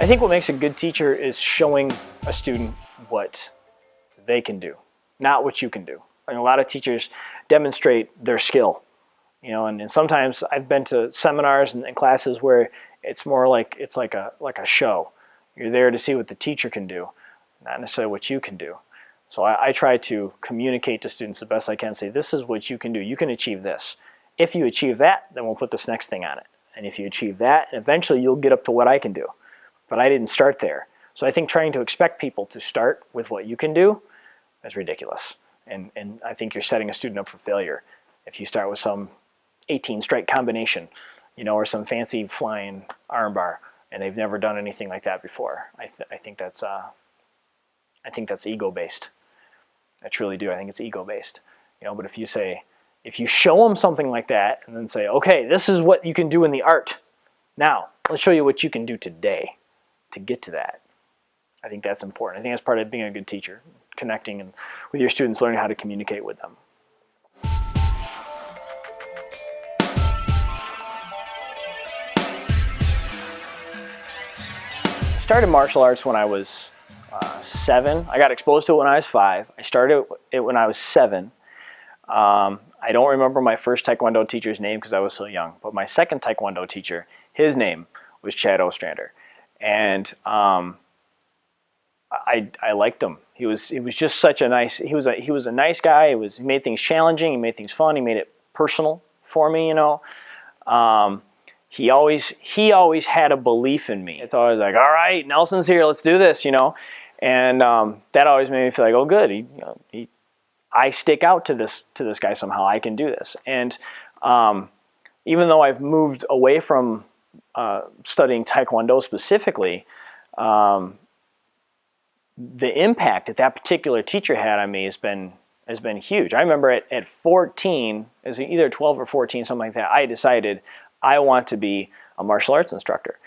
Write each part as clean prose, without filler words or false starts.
I think what makes a good teacher is showing a student what they can do, not what you can do. I mean, a lot of teachers demonstrate their skill, you know, and sometimes I've been to seminars and classes where it's more like it's like a show. You're there to see what the teacher can do, not necessarily what you can do. So I try to communicate to students the best I can, say this is what you can do. You can achieve this. If you achieve that, then we'll put this next thing on it. And if you achieve that, eventually you'll get up to what I can do. But I didn't start there. So I think trying to expect people to start with what you can do is ridiculous. And I think you're setting a student up for failure if you start with some 18-strike combination, you know, or some fancy flying armbar, and they've never done anything like that before. I think that's ego-based. I truly do. I think it's ego-based. You know, but if you show them something like that, and then say, okay, this is what you can do in the art. Now, let's show you what you can do today to get to that. I think that's important. I think that's part of being a good teacher, connecting and with your students, learning how to communicate with them. I started martial arts when I was 7. I got exposed to it when I was 5. I started it when I was 7. I don't remember my first Taekwondo teacher's name because I was so young, but my second Taekwondo teacher, his name was Chad Ostrander, and I liked him. He was just such a nice. He was a nice guy. He made things challenging. He made things fun. He made it personal for me. You know, he always had a belief in me. It's always like, all right, Nelson's here. Let's do this. You know, and that always made me feel like, oh, good. I stick out to this guy somehow. I can do this. And even though I've moved away from studying Taekwondo specifically, the impact that particular teacher had on me has been huge. I remember at 14, it was either 12 or 14, something like that, I decided I want to be a martial arts instructor.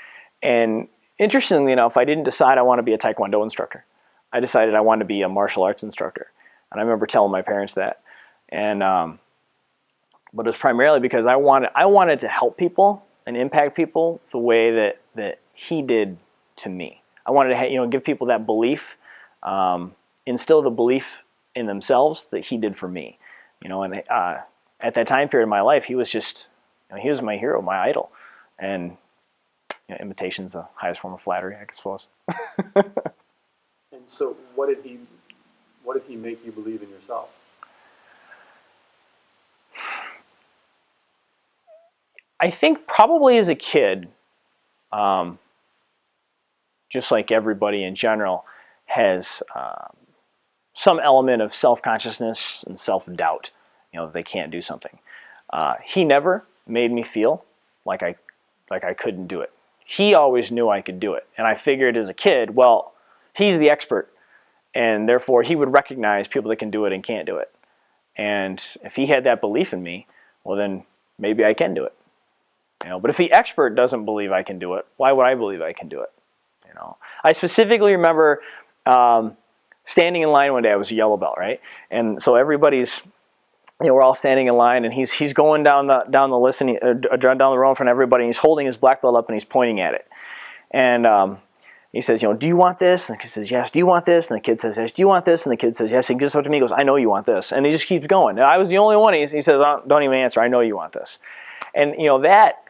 And interestingly enough, I didn't decide I want to be a Taekwondo instructor. I decided I wanted to be a martial arts instructor. And I remember telling my parents that. And but it was primarily because I wanted to help people and impact people the way that he did to me. I wanted to give people that belief, instill the belief in themselves that he did for me. You know, and at that time period of my life, he was just, he was my hero, my idol, and imitation's the highest form of flattery, I suppose. And so, what did he make you believe in yourself? I think probably as a kid, just like everybody in general, has some element of self-consciousness and self-doubt, that they can't do something. He never made me feel like I couldn't do it. He always knew I could do it. And I figured as a kid, well, he's the expert, and therefore he would recognize people that can do it and can't do it. And if he had that belief in me, well then maybe I can do it. But if the expert doesn't believe I can do it, why would I believe I can do it? I specifically remember standing in line one day. I was a yellow belt, right? And so everybody's, we're all standing in line, and he's going down the list, and down the row in front of everybody, and he's holding his black belt up and he's pointing at it. And he says, do you want this? And the kid says, yes. Do you want this? And the kid says, yes. Do you want this? And the kid says, yes. He gets up to me and goes, I know you want this. And he just keeps going. And I was the only one. He says, don't even answer. I know you want this. And that,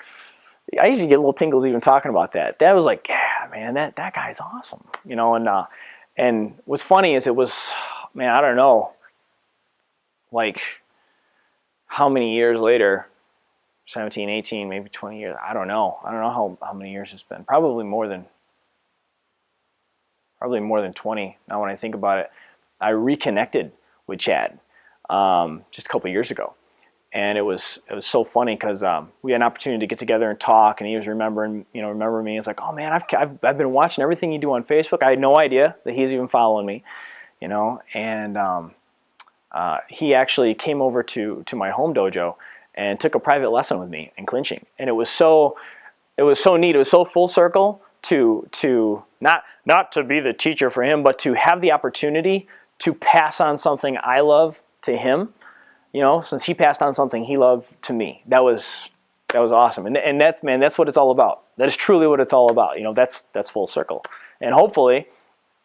I used to get little tingles even talking about that. That was like, yeah, man, that guy's awesome. And what's funny is it was, man, I don't know, like how many years later, 17, 18, maybe 20 years, I don't know how many years it's been. Probably more than 20. Now when I think about it, I reconnected with Chad just a couple years ago. And it was so funny because we had an opportunity to get together and talk, and he was remembering me. It's like, oh man, I've been watching everything you do on Facebook. I had no idea that he's even following me, And he actually came over to my home dojo and took a private lesson with me in clinching, and it was so neat. It was so full circle to not to be the teacher for him, but to have the opportunity to pass on something I love to him. Since he passed on something he loved to me, that was awesome. And that's what it's all about. That is truly what it's all about. That's full circle. And hopefully,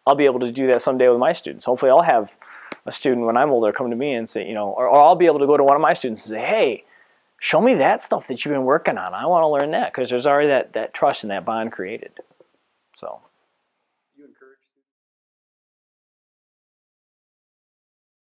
I'll be able to do that someday with my students. Hopefully, I'll have a student when I'm older come to me and say, or I'll be able to go to one of my students and say, hey, show me that stuff that you've been working on. I want to learn that, because there's already that trust and that bond created. So.